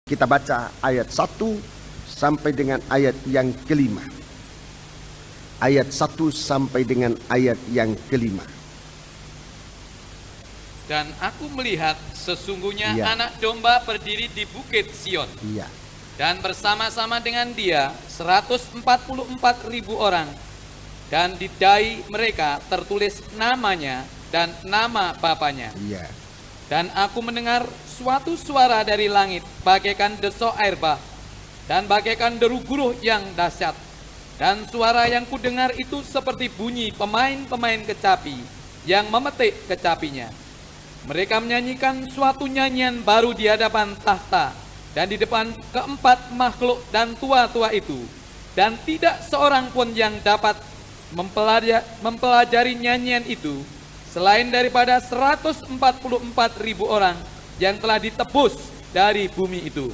Kita baca ayat 1 sampai dengan ayat yang kelima. Ayat 1 sampai dengan ayat yang kelima. Dan aku melihat sesungguhnya Iya. anak domba berdiri di bukit Sion. Iya. Dan bersama-sama dengan dia 144.000 orang. Dan di dahi mereka tertulis namanya dan nama bapaknya. Iya. Dan aku mendengar suatu suara dari langit bagaikan desok air bah dan bagaikan deru guruh yang dahsyat. Dan suara yang kudengar itu seperti bunyi pemain-pemain kecapi yang memetik kecapinya. Mereka menyanyikan suatu nyanyian baru di hadapan tahta dan di depan keempat makhluk dan tua-tua itu. Dan tidak seorang pun yang dapat mempelajari nyanyian itu selain daripada 144.000 orang yang telah ditebus dari bumi itu.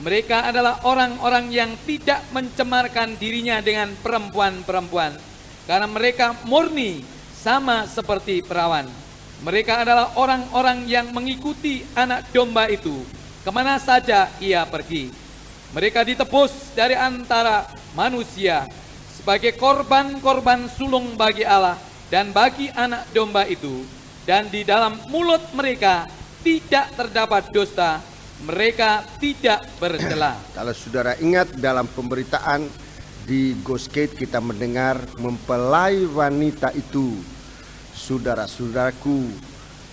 Mereka adalah orang-orang yang tidak mencemarkan dirinya dengan perempuan-perempuan, karena mereka murni sama seperti perawan. Mereka adalah orang-orang yang mengikuti anak domba itu kemana saja ia pergi. Mereka ditebus dari antara manusia sebagai korban-korban sulung bagi Allah dan bagi anak domba itu, dan di dalam mulut mereka tidak terdapat dusta, mereka tidak bercela. Kalau saudara ingat dalam pemberitaan di Gosgate kita mendengar mempelai wanita itu, saudara-saudaraku,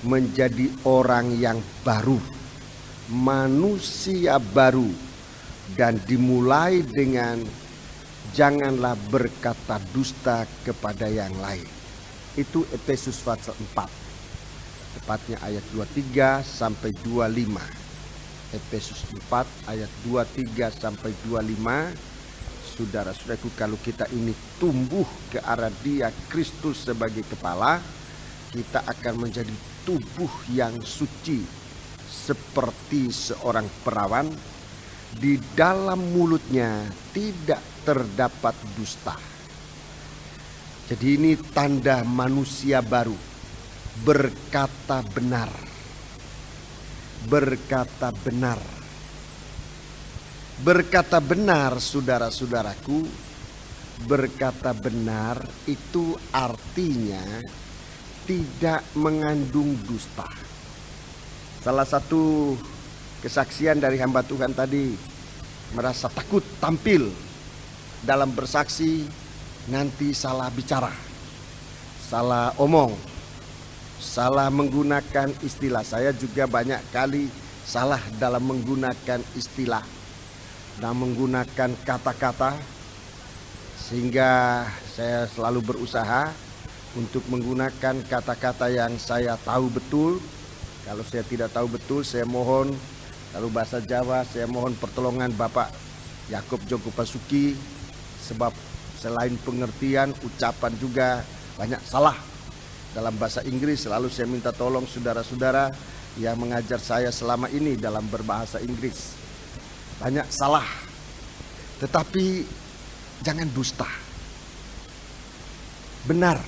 menjadi orang yang baru, manusia baru, dan dimulai dengan janganlah berkata dusta kepada yang lain. Itu Efesus pasal 4, tepatnya ayat 23 sampai 25. Efesus 4 ayat 23 sampai 25. Saudara-saudaraku, kalau kita ini tumbuh ke arah Dia Kristus sebagai kepala, kita akan menjadi tubuh yang suci seperti seorang perawan. Di dalam mulutnya tidak terdapat dusta. Jadi ini tanda manusia baru, berkata benar. Berkata benar. Berkata benar, saudara-saudaraku, berkata benar itu artinya tidak mengandung dusta. Salah satu kesaksian dari hamba Tuhan tadi, merasa takut tampil dalam bersaksi, nanti salah bicara, salah omong, salah menggunakan istilah. Saya juga banyak kali salah dalam menggunakan istilah dan menggunakan kata-kata, sehingga saya selalu berusaha untuk menggunakan kata-kata yang saya tahu betul. Kalau saya tidak tahu betul, saya mohon, kalau bahasa Jawa, saya mohon pertolongan Bapak Yakob Joko Pasuki, sebab selain pengertian, ucapan juga banyak salah. Dalam bahasa Inggris selalu saya minta tolong saudara-saudara yang mengajar saya selama ini dalam berbahasa Inggris. Banyak salah, tetapi jangan dusta. Benar.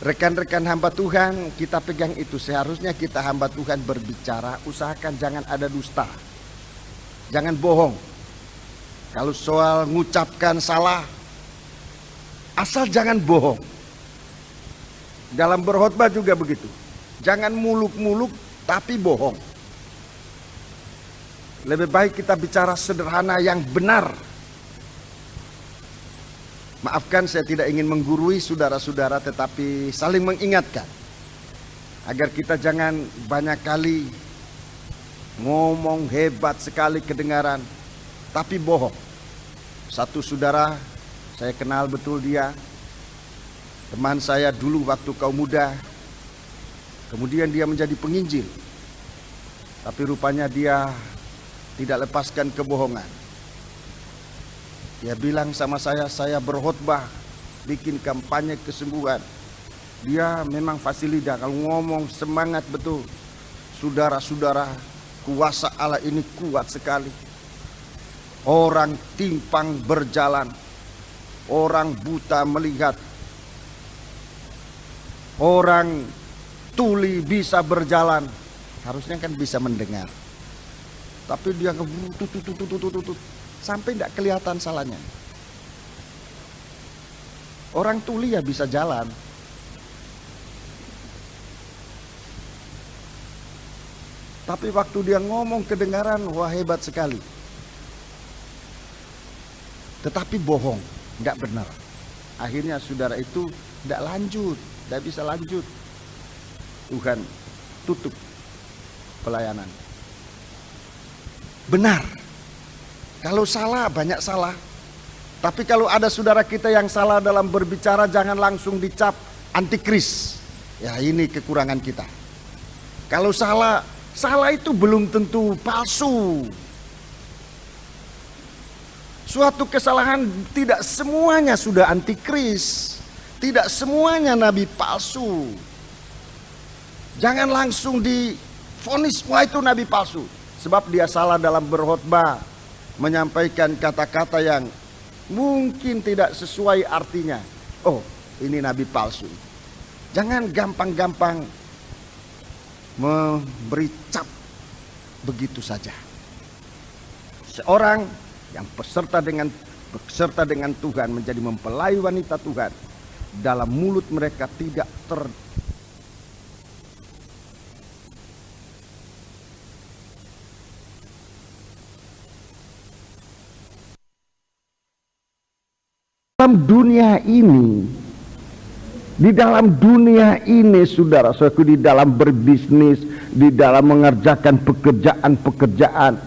Rekan-rekan hamba Tuhan, kita pegang itu. Seharusnya kita hamba Tuhan berbicara, usahakan jangan ada dusta. Jangan bohong. Kalau soal mengucapkan salah, asal jangan bohong. Dalam berkhotbah juga begitu. Jangan muluk-muluk tapi bohong. Lebih baik kita bicara sederhana yang benar. Maafkan, saya tidak ingin menggurui saudara-saudara, tetapi saling mengingatkan agar kita jangan banyak kali ngomong hebat sekali kedengaran tapi bohong. Satu saudara, saya kenal betul dia, teman saya dulu waktu kaum muda, kemudian dia menjadi penginjil, tapi rupanya dia tidak lepaskan kebohongan. Dia bilang sama saya berkhotbah, bikin kampanye kesembuhan. Dia memang fasilida, kalau ngomong semangat betul. Saudara-saudara, kuasa Allah ini kuat sekali. Orang timpang berjalan, orang buta melihat, orang tuli bisa berjalan. Harusnya kan bisa mendengar. tapi dia sampai tidak kelihatan salahnya. Orang tuli ya bisa jalan, tapi waktu dia ngomong kedengaran, wah hebat sekali. Tetapi bohong, nggak benar. Akhirnya saudara itu tidak lanjut, tidak bisa lanjut. Tuhan tutup pelayanan. Benar, kalau salah banyak salah. Tapi kalau ada saudara kita yang salah dalam berbicara, jangan langsung dicap antikris. Ya, ini kekurangan kita. Kalau salah itu belum tentu palsu. Suatu kesalahan tidak semuanya sudah antikris, tidak semuanya nabi palsu. Jangan langsung divonis, wah itu nabi palsu. Sebab dia salah dalam berkhotbah, menyampaikan kata-kata yang mungkin tidak sesuai artinya. Oh, ini nabi palsu. Jangan gampang-gampang memberi cap begitu saja. Seorang yang beserta dengan Tuhan menjadi mempelai wanita Tuhan, dalam mulut mereka tidak dalam dunia ini, di dalam dunia ini saudara-saudaraku, di dalam berbisnis, di dalam mengerjakan pekerjaan-pekerjaan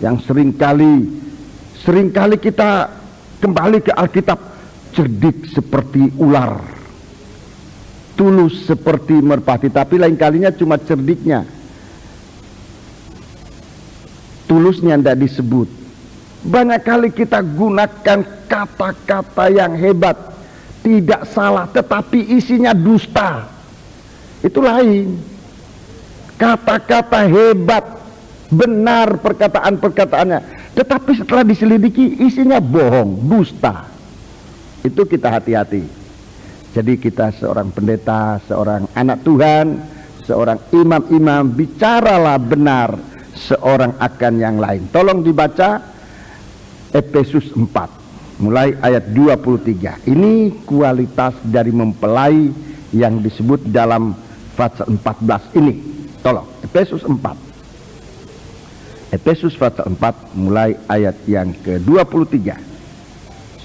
yang seringkali kita kembali ke Alkitab, cerdik seperti ular, tulus seperti merpati, tapi lain kalinya cuma cerdiknya, tulusnya tidak disebut. Banyak kali kita gunakan kata-kata yang hebat, tidak salah, tetapi isinya dusta. Itu lain. Kata-kata hebat, benar perkataan-perkataannya, tetapi setelah diselidiki isinya bohong, dusta. Itu kita hati-hati. Jadi kita seorang pendeta, seorang anak Tuhan, seorang imam-imam, bicaralah benar seorang akan yang lain. Tolong dibaca Efesus 4 mulai ayat 23. Ini kualitas dari mempelai yang disebut dalam pasal 14 ini. Tolong, Efesus 4. Efesus pasal 4 mulai ayat yang ke-23.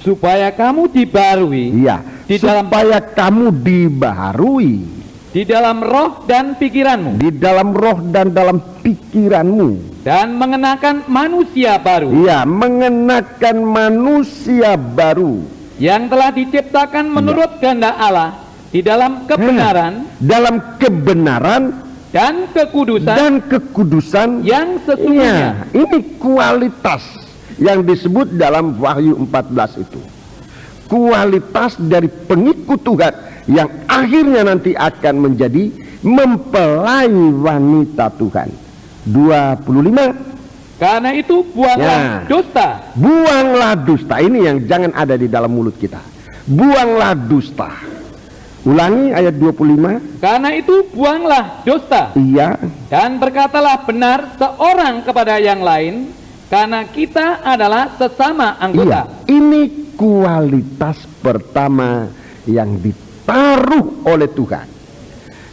Supaya kamu dibaharui. Iya, supaya kamu dibaharui di dalam roh dan pikiranmu. Di dalam roh dan dalam pikiranmu. Dan mengenakan manusia baru. Iya, mengenakan manusia baru. Yang telah diciptakan menurut kehendak Allah di dalam kebenaran. Dalam kebenaran dan kekudusan. Yang sesungguhnya. Ini kualitas yang disebut dalam Wahyu 14 itu. Kualitas dari pengikut Tuhan yang akhirnya nanti akan menjadi mempelai wanita Tuhan. 25. Karena itu buanglah dusta. Buanglah dusta. Ini yang jangan ada di dalam mulut kita. Buanglah dusta. Ulangi ayat 25. Karena itu buanglah dusta. Iya. Dan berkatalah benar seorang kepada yang lain, karena kita adalah sesama anggota. Iya. Ini kualitas pertama yang ditaruh oleh Tuhan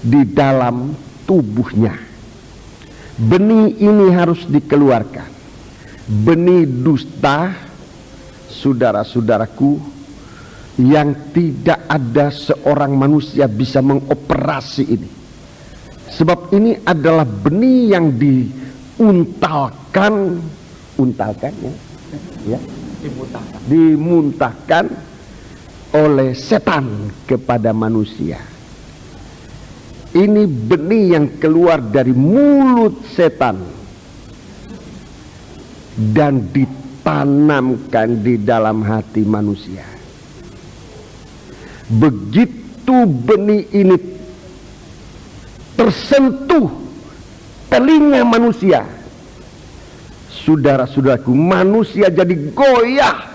di dalam tubuhnya. Benih ini harus dikeluarkan. Benih dusta, saudara-saudaraku, yang tidak ada seorang manusia bisa mengoperasi ini. Sebab ini adalah benih yang dimuntahkan oleh setan kepada manusia. Ini benih yang keluar dari mulut setan dan ditanamkan di dalam hati manusia. Begitu benih ini tersentuh telinga manusia, saudara-saudaraku, manusia jadi goyah.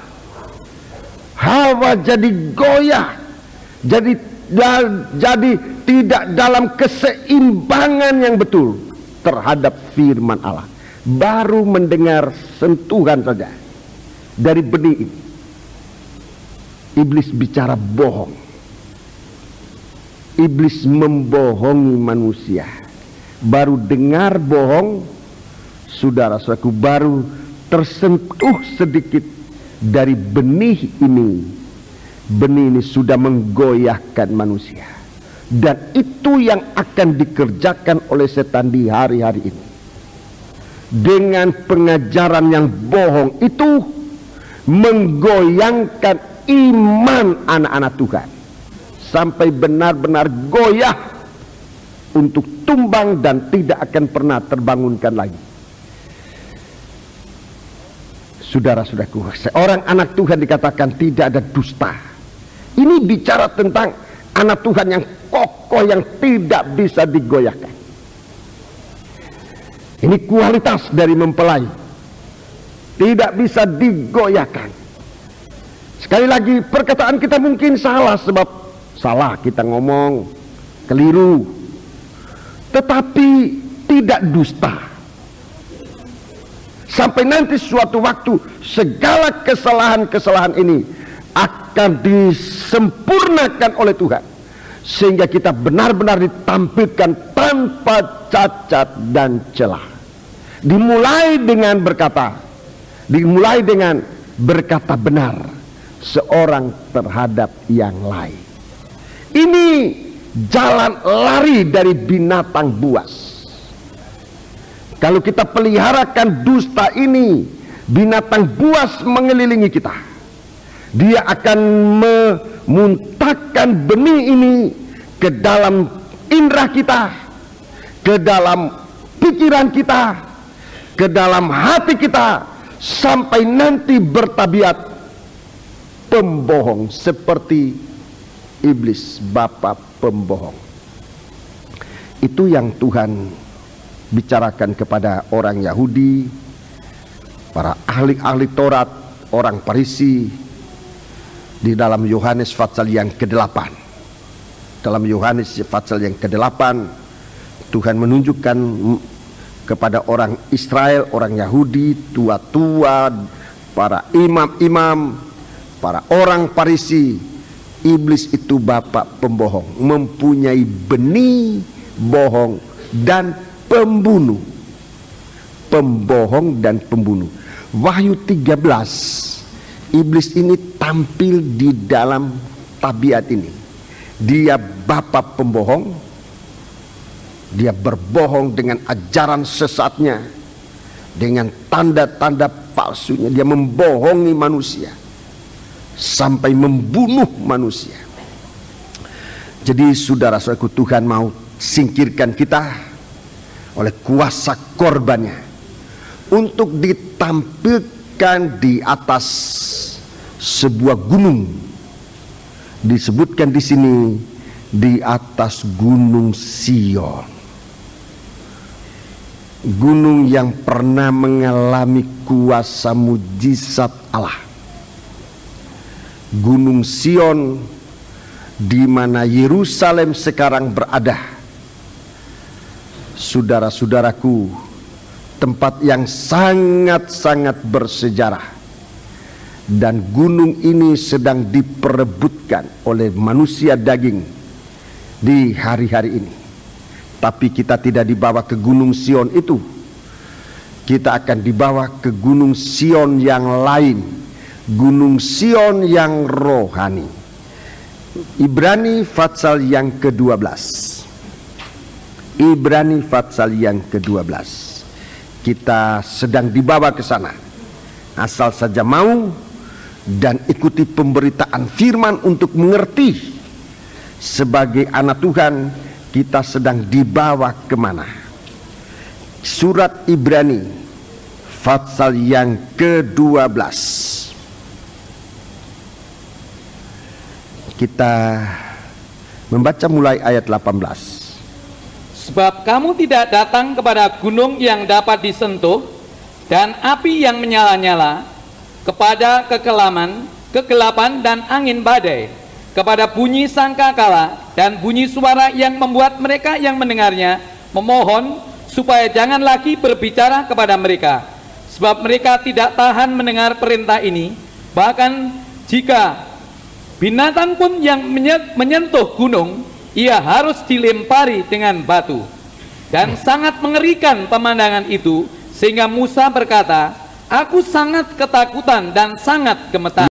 Hawa jadi goyah, jadi tidak dalam keseimbangan yang betul terhadap firman Allah. baru mendengar sentuhan saja dari benih ini, iblis bicara bohong. Iblis membohongi manusia. Baru dengar bohong, saudara-saudaraku, baru tersentuh sedikit dari benih ini. Benih ini sudah menggoyahkan manusia. Dan itu yang akan dikerjakan oleh setan di hari-hari ini. Dengan pengajaran yang bohong itu menggoyangkan iman anak-anak Tuhan sampai benar-benar goyah untuk tumbang dan tidak akan pernah terbangunkan lagi. Saudara-saudaraku, seorang anak Tuhan dikatakan tidak ada dusta. Ini bicara tentang anak Tuhan yang kokoh, yang tidak bisa digoyahkan. Ini kualitas dari mempelai, tidak bisa digoyahkan. Sekali lagi, perkataan kita mungkin salah, sebab salah kita ngomong, keliru, tetapi tidak dusta. Sampai nanti suatu waktu segala kesalahan-kesalahan ini akan disempurnakan oleh Tuhan, sehingga kita benar-benar ditampilkan tanpa cacat dan celah. Dimulai dengan berkata benar seorang terhadap yang lain. Ini jalan lari dari binatang buas. Kalau kita peliharakan dusta ini, binatang buas mengelilingi kita. Dia akan memuntahkan benih ini ke dalam indera kita, ke dalam pikiran kita, ke dalam hati kita, sampai nanti bertabiat pembohong seperti iblis, bapa pembohong. Itu yang Tuhan bicarakan kepada orang Yahudi, para ahli-ahli Taurat, orang Farisi, di dalam Yohanes pasal yang ke-8. Dalam Yohanes pasal yang ke-8, Tuhan menunjukkan kepada orang Israel, orang Yahudi, tua-tua, para imam-imam, para orang Farisi, iblis itu bapak pembohong, mempunyai benih bohong dan pembunuh. Pembohong dan pembunuh. Wahyu 13, iblis ini tampil di dalam tabiat ini. Dia bapak pembohong. Dia berbohong dengan ajaran sesatnya, dengan tanda-tanda palsunya. Dia membohongi manusia sampai membunuh manusia. Jadi saudara-saudaraku, Tuhan mau singkirkan kita oleh kuasa korbannya untuk ditampilkan di atas sebuah gunung. Disebutkan di sini di atas gunung Sion, gunung yang pernah mengalami kuasa mujizat Allah. Gunung Sion di mana Yerusalem sekarang berada. Saudara-saudaraku, tempat yang sangat-sangat bersejarah, dan gunung ini sedang diperebutkan oleh manusia daging di hari-hari ini. Tapi kita tidak dibawa ke gunung Sion itu. Kita akan dibawa ke gunung Sion yang lain, gunung Sion yang rohani. Ibrani pasal yang ke-12. Ibrani pasal yang ke-12. Kita sedang dibawa ke sana. Asal saja mau dan ikuti pemberitaan firman untuk mengerti. Sebagai anak Tuhan, kita sedang dibawa kemana? Surat Ibrani pasal yang ke-12. Kita membaca mulai ayat 18. Sebab kamu tidak datang kepada gunung yang dapat disentuh, dan api yang menyala-nyala, kepada kegelapan dan angin badai, kepada bunyi sangkakala dan bunyi suara yang membuat mereka yang mendengarnya memohon supaya jangan lagi berbicara kepada mereka, sebab mereka tidak tahan mendengar perintah ini. Bahkan jika binatang pun yang menyentuh gunung, ia harus dilempari dengan batu. Dan sangat mengerikan pemandangan itu, sehingga Musa berkata, "Aku sangat ketakutan dan sangat gemetar."